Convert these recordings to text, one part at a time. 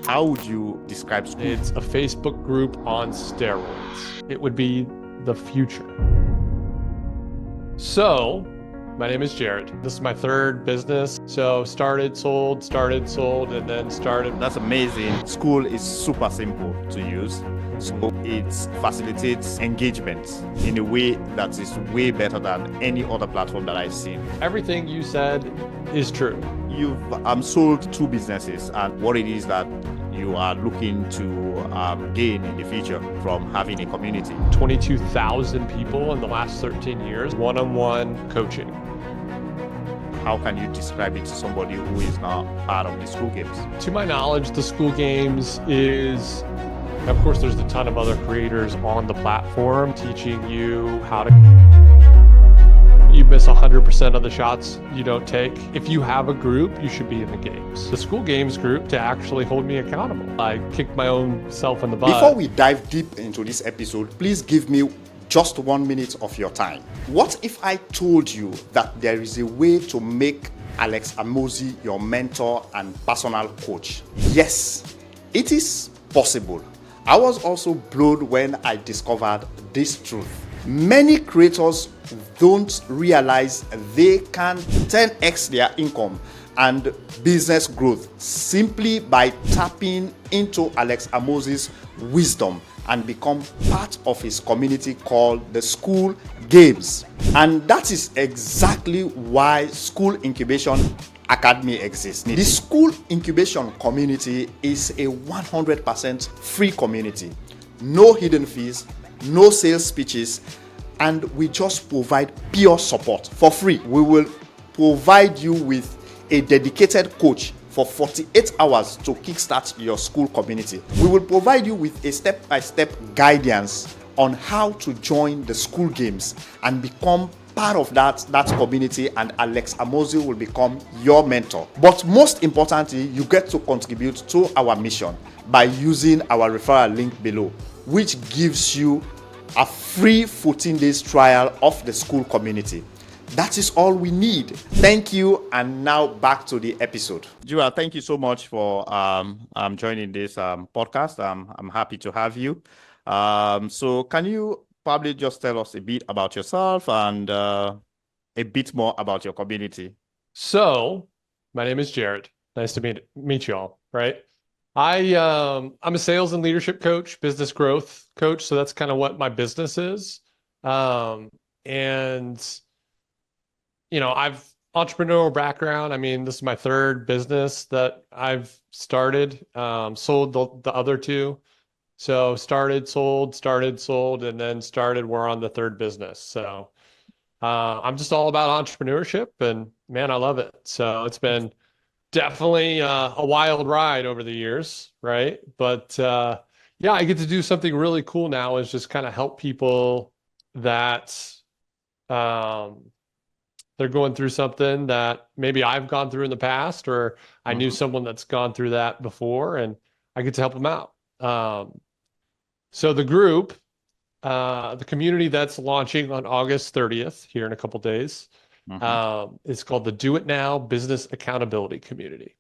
How would you describe Skool? It's a Facebook group on steroids. It would be the future. So, my name is Jared. This is my third business. So started, sold, and then started. That's amazing. Skool is super simple to use. So it facilitates engagement in a way that is way better than any other platform that I've seen. Everything you said is true. You've sold two businesses, and what it is that you are looking to gain in the future from having a community. 22,000 people in the last 13 years, one-on-one coaching. How can you describe it to somebody who is not part of the Skool Games? To my knowledge, the Skool Games is, of course, there's a ton of other creators on the platform teaching you how to. You miss 100% of the shots you don't take. If you have a group, you should be in the games. The Skool Games group to actually hold me accountable. I kicked my own self in the butt. Before we dive deep into this episode, please give me just 1 minute of your time. What if I told you that there is a way to make Alex Amosi your mentor and personal coach? Yes, it is possible. I was also blown when I discovered this truth. Many creators don't realize they can 10x their income and business growth simply by tapping into Alex Amosi's wisdom and become part of his community called the School Games. And that is exactly why School Incubation Academy exists. The School Incubation community is a 100% free community. No hidden fees, no sales pitches, and we just provide pure support for free. We will provide you with a dedicated coach for 48 hours to kickstart your Skool community. We will provide you with a step-by-step guidance on how to join the Skool Games and become part of that community, and Alex Amosi will become your mentor. But most importantly, you get to contribute to our mission by using our referral link below, which gives you a free 14 days trial of the Skool community. That is all we need. Thank you, and now back to the episode. Jua, thank you so much for joining this podcast. I'm happy to have you. So can you probably just tell us a bit about yourself and a bit more about your community? So, my name is Jared. Nice to meet you all, right? I'm a sales and leadership coach, business growth coach. So that's kind of what my business is. And I've entrepreneurial background. I mean, this is my third business that I've started, sold the other two. So started, sold, and then we're on the third business. So I'm just all about entrepreneurship, and man, I love it. So it's been definitely a wild ride over the years, right? But yeah, I get to do something really cool now, is just kind of help people that they're going through something that maybe I've gone through in the past, or I knew someone that's gone through that before, and I get to help them out. So the group, the community that's launching on August 30th, here in a couple days, is called the Do It Now Business Accountability Community.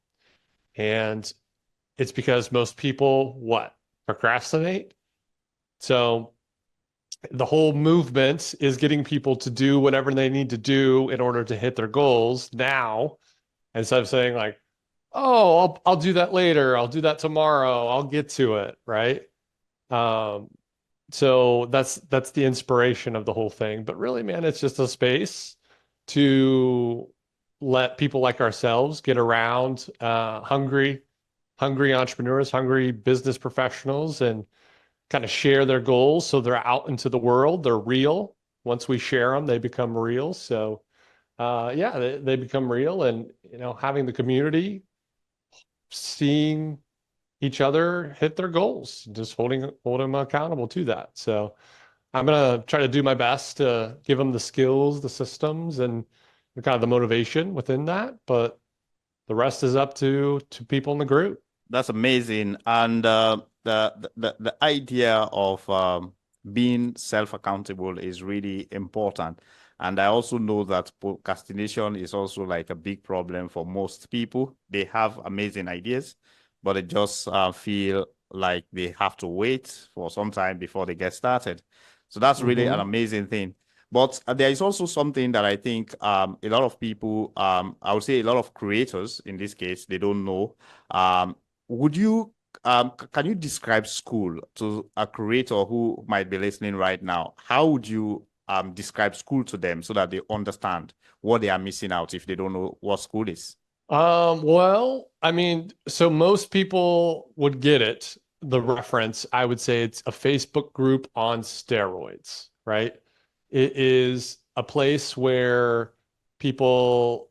And it's because most people, procrastinate. So the whole movement is getting people to do whatever they need to do in order to hit their goals now, instead of saying like, oh, I'll do that later. I'll do that tomorrow. I'll get to it. Right. So that's the inspiration of the whole thing. But really, man, it's just a space to let people like ourselves get around hungry entrepreneurs, hungry business professionals, and kind of share their goals. So they're out into the world. They're real. Once we share them, they become real. So yeah, they become real. And, having the community, seeing each other hit their goals, just holding them accountable to that. So I'm going to try to do my best to give them the skills, the systems, and kind of the motivation within that. But the rest is up to people in the group. That's amazing. And the idea of being self-accountable is really important. And I also know that procrastination is also like a big problem for most people. They have amazing ideas, but they just feel like they have to wait for some time before they get started. So that's really an Hmm. amazing thing. But there is also something that I think a lot of people, I would say a lot of creators in this case, they don't know. Um, would you, can you describe Skool to a creator who might be listening right now? How would you describe Skool to them so that they understand what they are missing out if they don't know what Skool is? Well, I mean, so most people would get it, the reference. I would say it's a Facebook group on steroids, right? It is a place where people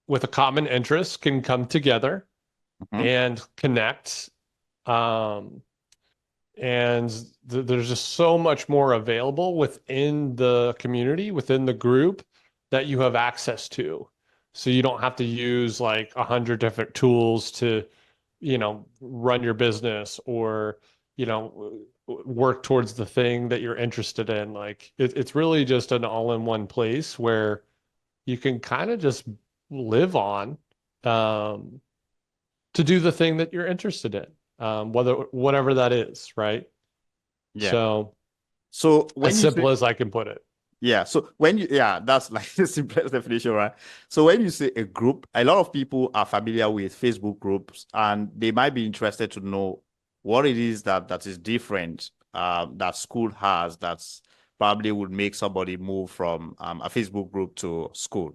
with a common interest can come together Mhm. and connect. Um, and there's just so much more available within the community, within the group that you have access to. So you don't have to use like 100 different tools to, run your business or, work towards the thing that you're interested in. Like it's really just an all-in-one place where you can kind of just live on, um, to do the thing that you're interested in, whatever that is, right? Yeah. So So as when you say simple as I can put it. yeah, so when you yeah, that's like the simplest definition, right? So when you say a group, a lot of people are familiar with Facebook groups, and they might be interested to know what it is that is different that School has that's probably would make somebody move from a Facebook group to School.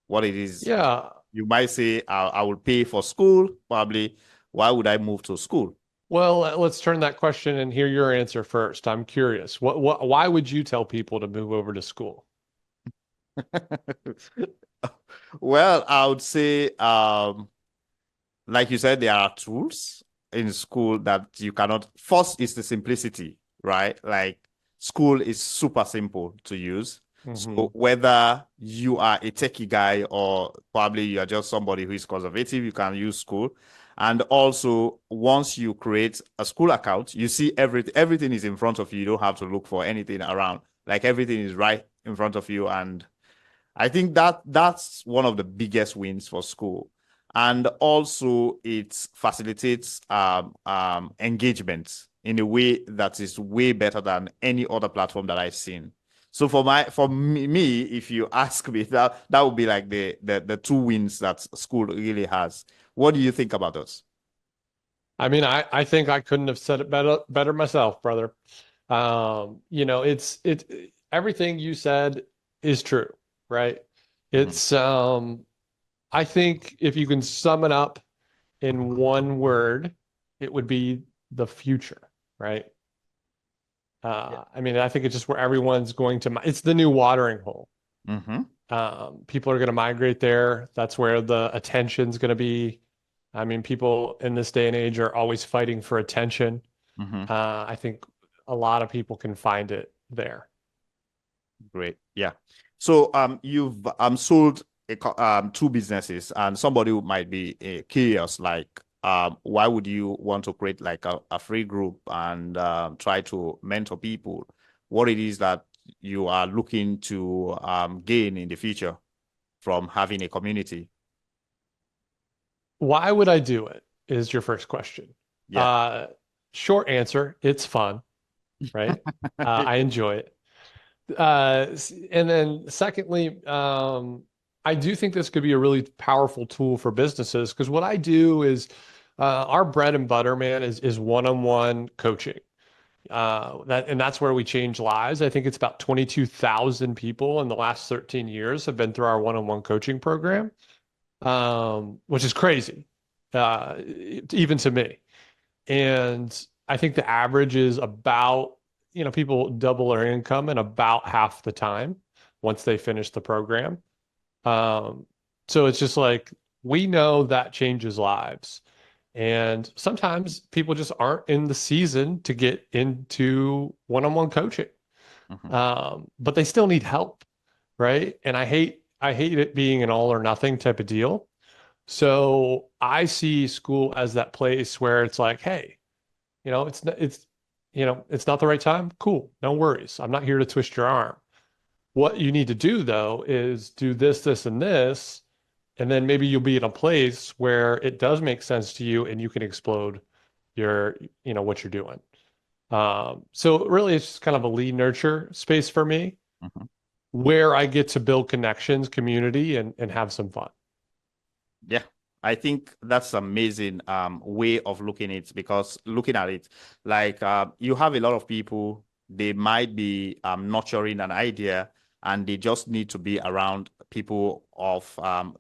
What it is, Yeah. you might say, I will pay for School, probably. Why would I move to School? Well, let's turn that question and hear your answer first. I'm curious. Why would you tell people to move over to School? Well, I would say like you said, there are tools in School that you cannot. First is the simplicity, right? Like School is super simple to use. So Hmm. whether you are a techie guy or probably you are just somebody who is conservative, you can use School. And also, once you create a School account, you see everything is in front of you. You don't have to look for anything around. Like everything is right in front of you, and I think that's one of the biggest wins for School. And also it facilitates engagement in a way that is way better than any other platform that I've seen. So for me, if you ask me, that would be like the two wins that School really has. What do you think about those? I mean, I think I couldn't have said it better myself, brother. It's everything you said is true, right? Mhm. It's I think if you can sum it up in one word, it would be the future, right? Yeah. I mean, I think it's just where everyone's going to, it's the new watering hole. Hmm. People are going to migrate there. That's where the attention's going to be. I mean, people in this day and age are always fighting for attention. Hmm. I think a lot of people can find it there. Great. Yeah. So you've sold two businesses, and somebody who might be curious, like why would you want to create like a free group and try to mentor people? What it is that you are looking to gain in the future from having a community? Why would I do it is your first question. Yeah. Uh, Short answer, it's fun, right? I enjoy it. And then secondly, I do think this could be a really powerful tool for businesses because what I do is our bread and butter, man, is one-on-one coaching. That's where we change lives. I think it's about 22,000 people in the last 13 years have been through our one-on-one coaching program, which is crazy, even to me. And I think the average is about, people double their income in about half the time once they finish the program. Um, so it's just like we know that changes lives. And sometimes people just aren't in the season to get into one-on-one coaching. Mhm. But they still need help, right? And I hate it being an all or nothing type of deal. So I see School as that place where it's like, hey, it's not the right time. Cool. No worries. I'm not here to twist your arm. What you need to do though is do this, this, and this, And then maybe you'll be in a place where it does make sense to you and you can explode your, what you're doing. So really it's just kind of a lead nurture space for me Mhm. where I get to build connections, community, and have some fun. Yeah, I think that's amazing way of looking at it, because looking at it, like you have a lot of people, they might be nurturing an idea, and they just need to be around people of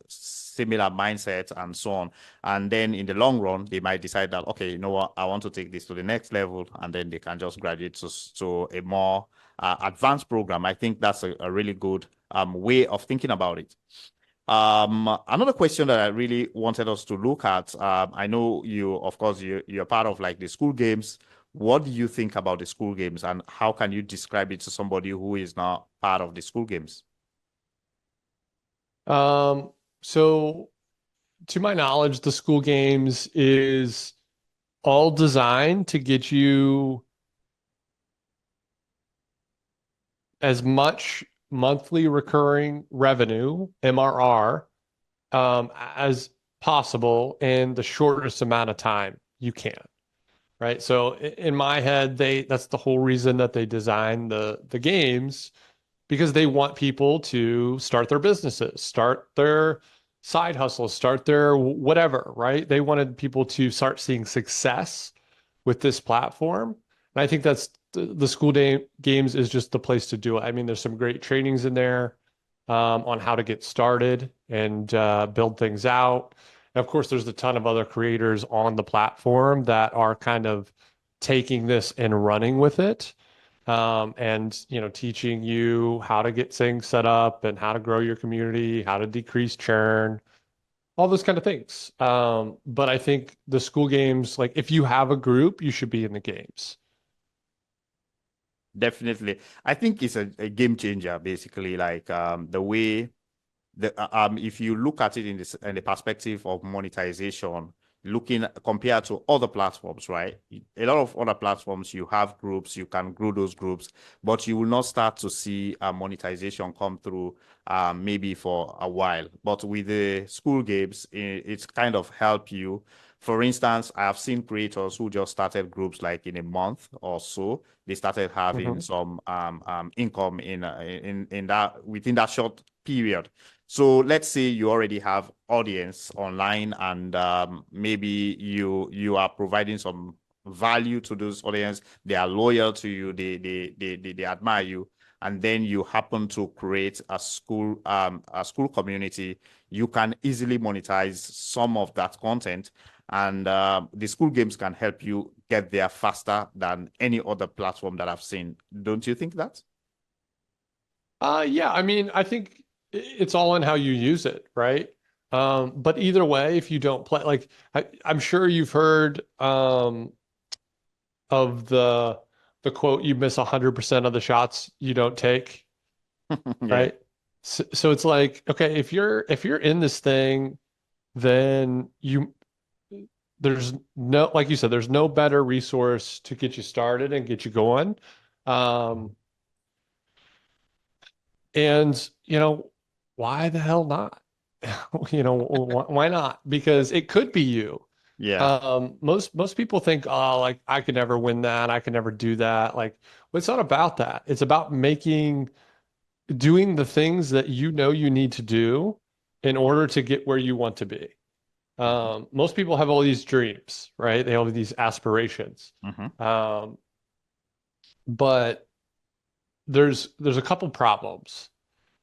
similar mindsets and so on. And then in the long run, they might decide that, okay, you know what, I want to take this to the next level, and then they can just graduate to a more advanced program. I think that's a really good way of thinking about it. Another question that I really wanted us to look at, I know you, of course, you're part of like the school games. What do you think about the school games, and how can you describe it to somebody who is not part of the school games? So to my knowledge, the school games is all designed to get you as much monthly recurring revenue, MRR, as possible in the shortest amount of time you can. Right. So in my head, that's the whole reason that they designed the games, because they want people to start their businesses, start their side hustles, start their whatever, right? They wanted people to start seeing success with this platform. And I think that's the school day games is just the place to do it. I mean, there's some great trainings in there on how to get started and build things out. And of course, there's a ton of other creators on the platform that are kind of taking this and running with it, and teaching you how to get things set up and how to grow your community, how to decrease churn, all those kind of things. But I think the school games, like if you have a group, you should be in the games. Definitely. I think it's a game changer, basically, like the way if you look at it in the perspective of monetization, looking compared to other platforms, right? A lot of other platforms, you have groups, you can grow those groups, but you will not start to see monetization come through maybe for a while. But with the school games, it's kind of help you. For instance, I have seen creators who just started groups like in a month or so. They started having Mhm. some income in that within that short period. So let's say you already have audience online, and maybe you are providing some value to those audience. They are loyal to you. They admire you, and then you happen to create a school community. You can easily monetize some of that content, and the school games can help you get there faster than any other platform that I've seen. Don't you think that? Yeah, I mean, I think it's all in how you use it, right? But either way, if you don't play, like I'm sure you've heard of the quote, "You miss 100% of the shots you don't take," Yeah. right? So it's like, okay, if you're in this thing, then there's no, like you said, there's no better resource to get you started and get you going. Um, and why the hell not? Why not? Because it could be you. Yeah. Most people think, oh, like I could never win that, I could never do that. Like, well, it's not about that. It's about doing the things that you know you need to do in order to get where you want to be. Most people have all these dreams, right? They have these aspirations. Mhm. Um, but there's a couple problems.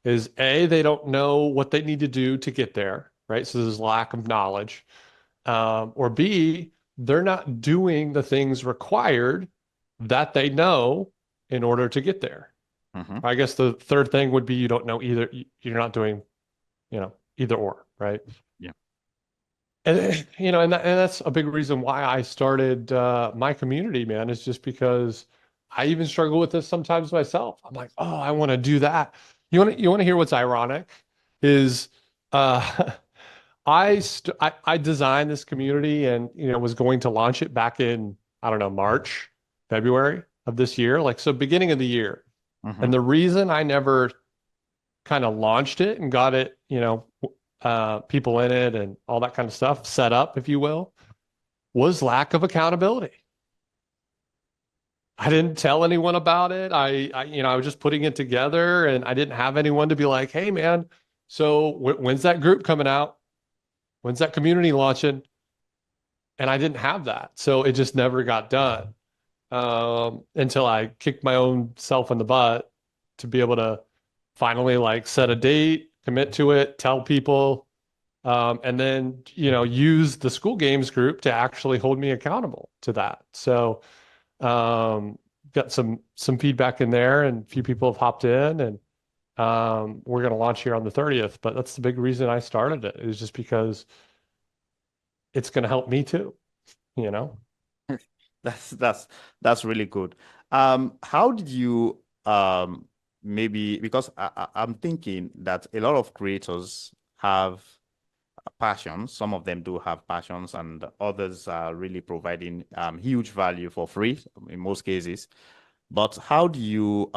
Is A, they don't know what they need to do to get there, right? So there's lack of knowledge. Or B, they're not doing the things required that they know in order to get there. Mhm. I guess the third thing would be you don't know either. You're not doing, either or, right? Yeah. And and that's a big reason why I started my community, man, is just because I even struggle with this sometimes myself. I'm like, oh, I want to do that. You want to hear what's ironic is uh I designed this community and was going to launch it back in, I don't know, March, February of this year, like so beginning of the year. And Mhm. the reason I never kind of launched it and got it, people in it and all that kind of stuff set up, if you will, was lack of accountability. I didn't tell anyone about it. I was just putting it together, and I didn't have anyone to be like, "Hey, man, so when's that group coming out? When's that community launching?" And I didn't have that, so it just never got done until I kicked my own self in the butt to be able to finally like set a date, commit to it, tell people, and then use the school games group to actually hold me accountable to that. So got some feedback in there, and a few people have hopped in, and we're going to launch here on the 30th. But that's the big reason I started it, is just because it's going to help me too, you know? That's that's really good. How did you maybe, because I'm thinking that a lot of creators have passions. Some of them do have passions, and others are really providing huge value for free in most cases. But how do you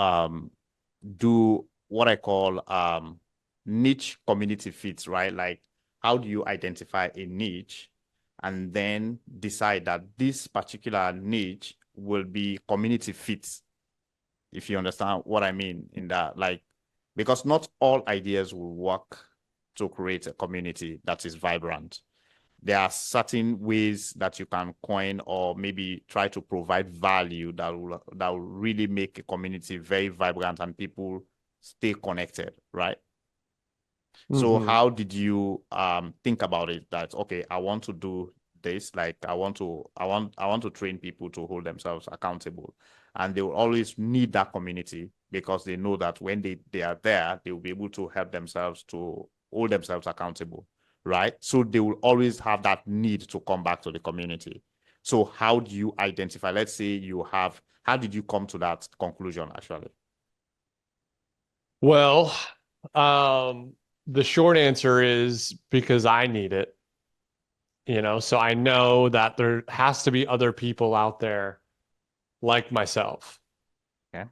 do what I call niche community fits, right? Like, how do you identify a niche and then decide that this particular niche will be community fits, if you understand what I mean in that? Like, because not all ideas will work to create a community that is vibrant. There are certain ways that you can coin or maybe try to provide value that will really make a community very vibrant and people stay connected, right? So Hmm. how did you think about it, that okay, I want to do this, like I want to train people to hold themselves accountable, and they will always need that community because they know that when they are there, they will be able to help themselves to hold themselves accountable, right? So they will always have that need to come back to the community. So how do you identify, let's say you have, how did you come to that conclusion actually? Well, the short answer is because I need it, so I know that there has to be other people out there like myself. Okay.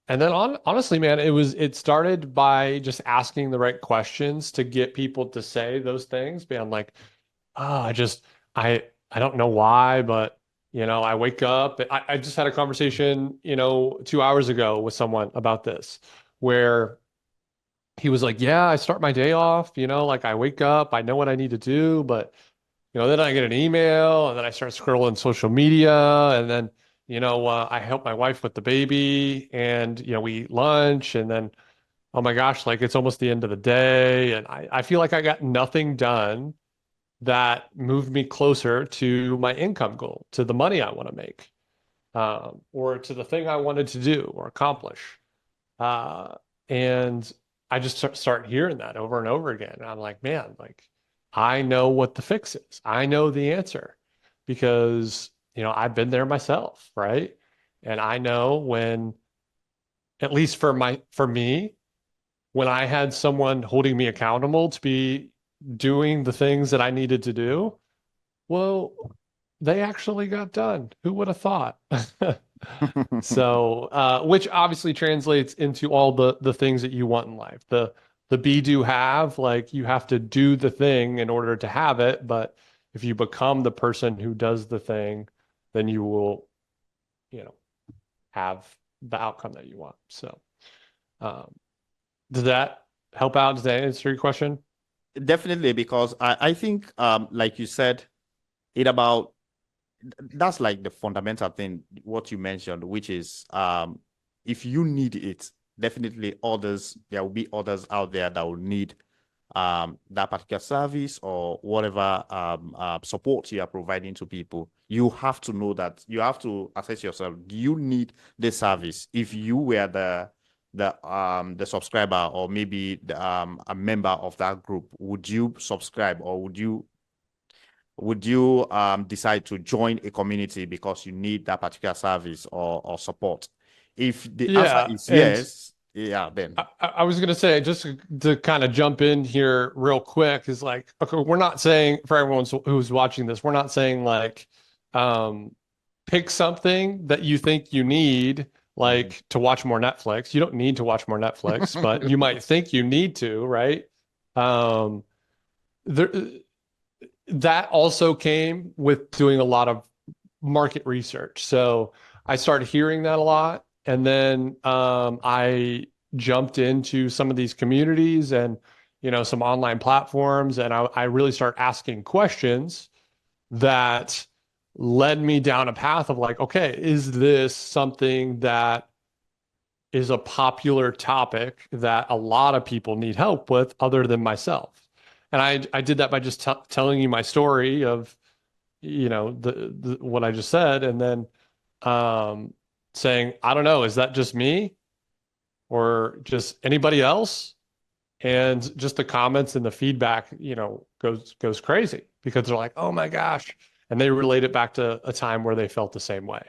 And then honestly, man, it started by just asking the right questions to get people to say those things. Man, like, I just I don't know why, but I wake up. I just had a conversation, 2 hours ago with someone about this, where he was like, "Yeah, I start my day off, like I wake up, I know what I need to do, but." Then I get an email, and then I start scrolling social media, and then, I help my wife with the baby, and, we eat lunch, and then, oh my gosh, like it's almost the end of the day. And I feel like I got nothing done that moved me closer to my income goal, to the money I want to make, or to the thing I wanted to do or accomplish. Uh, and I just start hearing that over and over again. And I'm like, man, like I know what the fix is. I know the answer because, I've been there myself, right? And I know when, at least for me, when I had someone holding me accountable to be doing the things that I needed to do, well, they actually got done. Who would have thought? So, which obviously translates into all the things that you want in life. The be do have, like you have to do the thing in order to have it. But if you become the person who does the thing, then you will, you know, have the outcome that you want. So, um, does that help out? Does that answer your question? Definitely, because I think like you said, it about that's like the fundamental thing, what you mentioned, which is if you need it, definitely others, there will be others out there that will need that particular service or whatever support you are providing to people. You have to know that, you have to assess yourself. Do you need this service? If you were the subscriber, or maybe a member of that group, would you subscribe, or would you decide to join a community because you need that particular service or support? If the answer Yeah, is and yes, yeah, then I was going to say, just to kind of jump in here real quick, is like, okay, we're not saying, for everyone who's watching this, we're not saying like, um, pick something that you think you need, like to watch more Netflix. You don't need to watch more Netflix, but you might think you need to, right? Um, there, that also came with doing a lot of market research. So I started hearing that a lot. And then I jumped into some of these communities and, some online platforms. And I really started asking questions that led me down a path of like, okay, is this something that is a popular topic that a lot of people need help with other than myself? And I did that by just telling you my story of, the what I just said, and then um, saying, I don't know, is that just me or just anybody else? And just the comments and the feedback, goes crazy because they're like, oh my gosh. And they relate it back to a time where they felt the same way.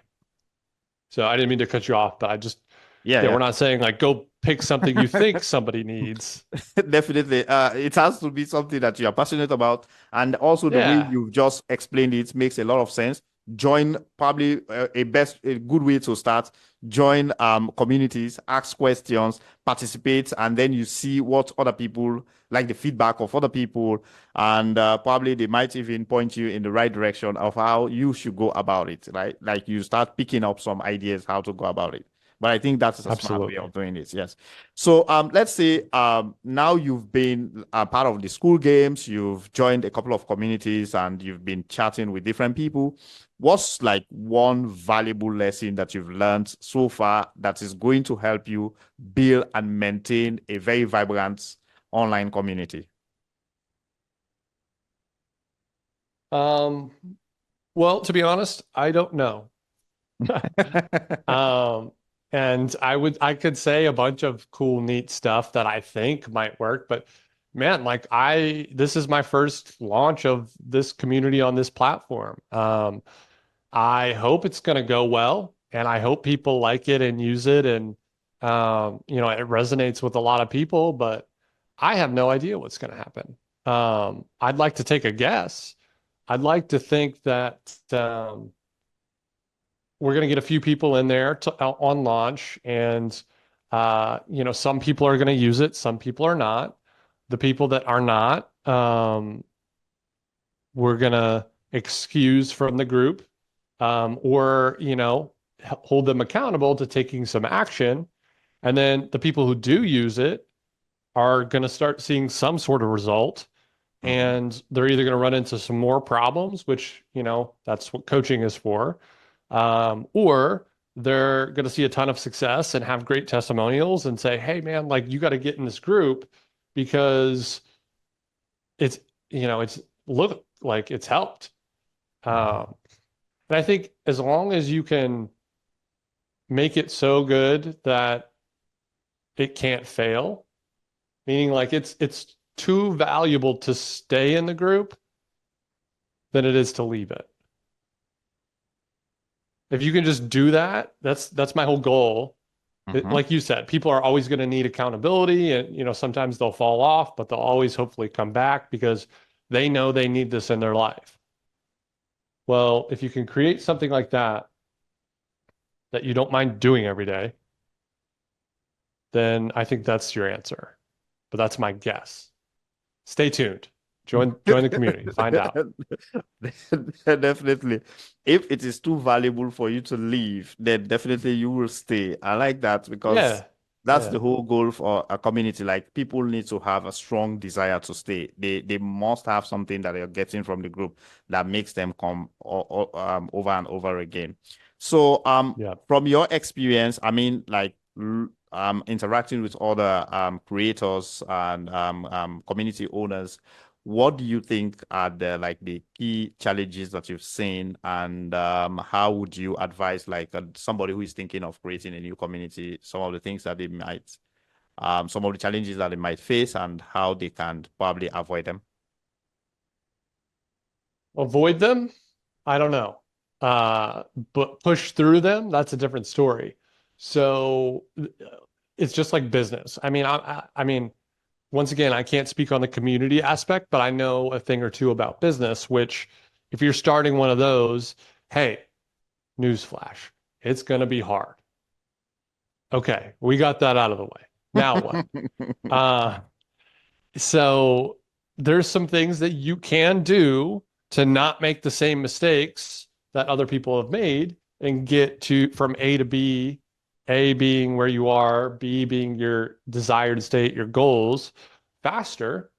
So I didn't mean to cut you off, but Yeah, yeah, we're yeah. not saying like go pick something you think somebody needs. Definitely. It has to be something that you are passionate about. And also the way Yeah, you've just explained it makes a lot of sense. Join probably a good way to start. Join communities, ask questions, participate, and then you see what other people like the feedback of other people. And probably they might even point you in the right direction of how you should go about it, right? Like you start picking up some ideas how to go about it. But I think that is a smart way absolutely. of doing it. Yes. So let's say now you've been a part of the school games, you've joined a couple of communities, and you've been chatting with different people. What's like one valuable lesson that you've learned so far that is going to help you build and maintain a very vibrant online community? Um, well, to be honest, I don't know. Um, and I could say a bunch of cool, neat stuff that I think might work, but man, like this is my first launch of this community on this platform. I hope it's going to go well, and I hope people like it and use it, and it resonates with a lot of people, but I have no idea what's going to happen. I'd like to take a guess. I'd like to think that we're going to get a few people in there on launch, and some people are going to use it, some people are not. The people that are not, we're going to excuse from the group, or hold them accountable to taking some action. And then the people who do use it are going to start seeing some sort of result, Mhm. and they're either going to run into some more problems, which, that's what coaching is for, or they're going to see a ton of success and have great testimonials and say, hey, man, like you got to get in this group because it's, it's look like it's helped. And I think as long as you can make it so good that it can't fail, meaning like it's too valuable to stay in the group than it is to leave it. If you can just do that, that's my whole goal. Mhm. Like you said, people are always going to need accountability, and sometimes they'll fall off, but they'll always hopefully come back because they know they need this in their life. Well, if you can create something like that you don't mind doing every day, then I think that's your answer. But that's my guess. Stay tuned. Join the community. Find out. Definitely. If it is too valuable for you to leave, then definitely you will stay. I like that because Yeah. that's the Yeah. whole goal for a community. Like people need to have a strong desire to stay. They must have something that they're getting from the group that makes them come over and over again. So Yeah. from your experience, I mean like interacting with other creators and community owners, what do you think are the key challenges that you've seen, and how would you advise like somebody who is thinking of creating a new community, some of the things that they might, some of the challenges that they might face, and how they can probably avoid them? Avoid them? I don't know. Uh, but push through them, that's a different story. So it's just like business. I mean, once again, I can't speak on the community aspect, but I know a thing or two about business, which if you're starting one of those, hey, newsflash, it's going to be hard. Okay, we got that out of the way. Now what? Uh, so there's some things that you can do to not make the same mistakes that other people have made and get to from A to B, A being where you are, B being your desired state, your goals faster.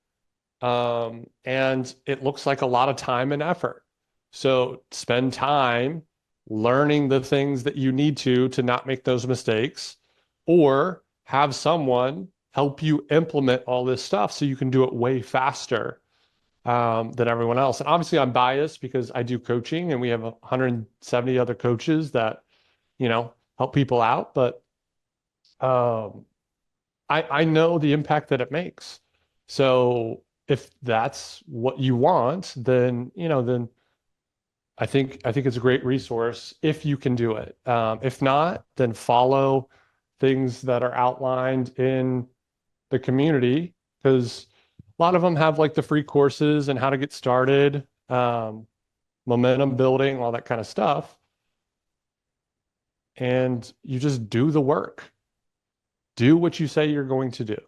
And it looks like a lot of time and effort. So spend time learning the things that you need to not make those mistakes, or have someone help you implement all this stuff so you can do it way faster than everyone else. And obviously, I'm biased because I do coaching and we have 170 other coaches that, help people out. But um, I know the impact that it makes. So if that's what you want, then I think it's a great resource if you can do it. If not, then follow things that are outlined in the community, because a lot of them have like the free courses and how to get started, momentum building, all that kind of stuff. And you just do the work. Do what you say you're going to do.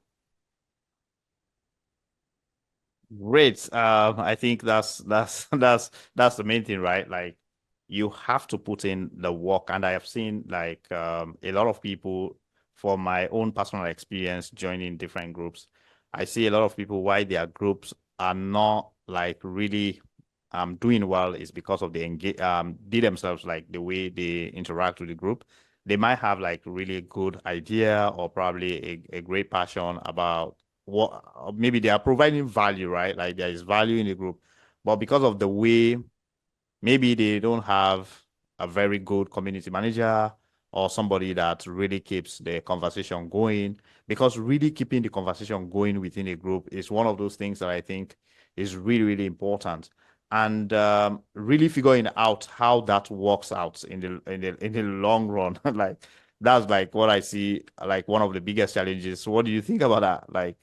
Great. I think that's the main thing, right? Like you have to put in the work. And I have seen like a lot of people from my own personal experience joining different groups. I see a lot of people why their groups are not like really doing well is because of the engage they themselves, like the way they interact with the group. They might have like really good idea or probably a great passion about what maybe they are providing value, right? Like there is value in the group, but because of the way maybe they don't have a very good community manager or somebody that really keeps the conversation going, because really keeping the conversation going within a group is one of those things that I think is really, really important. And really figuring out how that works out in the long run. Like that's like what I see like one of the biggest challenges. So what do you think about that? Like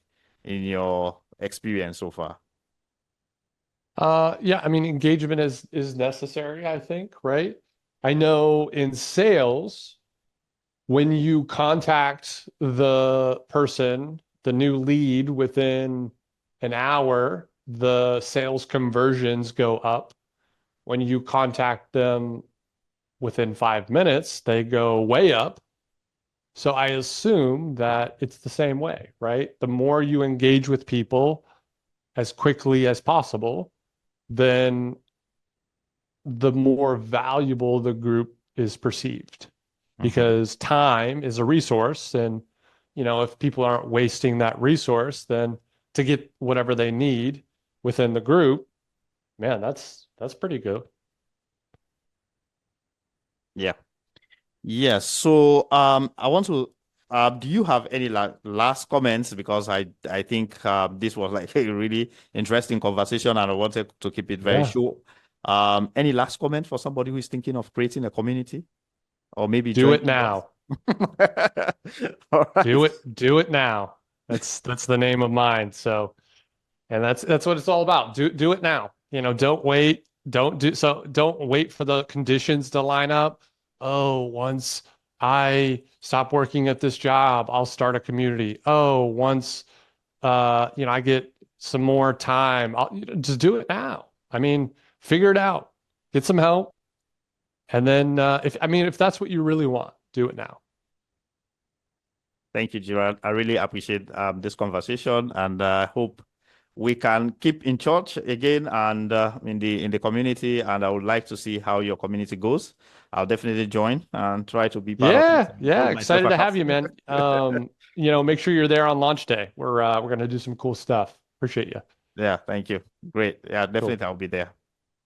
in your experience so far? Yeah, I mean, engagement is necessary, I think, right? I know in sales, when you contact the person, the new lead within an hour, the sales conversions go up. When you contact them within 5 minutes, they go way up. So I assume that it's the same way, right? The more you engage with people as quickly as possible, then the more valuable the group is perceived, Mhm. because time is a resource. And, if people aren't wasting that resource, then to get whatever they need within the group, man, that's pretty good. Yeah. Yes. So, I want to, do you have any la last comments? Because I think this was like a really interesting conversation and I wanted to keep it very Yeah. short. Any last comment for somebody who is thinking of creating a community or maybe Do joining it yours? now. All right. Do it now. That's the name of mine. So, and that's what it's all about. Do it now. Don't wait. Don't wait for the conditions to line up. Oh, once I stop working at this job, I'll start a community. Oh, once I get some more time, I'll just do it now. I mean, figure it out. Get some help. And then if that's what you really want, do it now. Thank you, Gerard. I really appreciate this conversation, and I hope we can keep in touch again and in the community. And I would like to see how your community goes. I'll definitely join and try to be part of it Yeah, and yeah, hold myself excited to have you, accountable. man. Make sure you're there on launch day. We're gonna do some cool stuff. Appreciate you. Yeah, thank you. Great. Yeah, Cool. definitely I'll be there.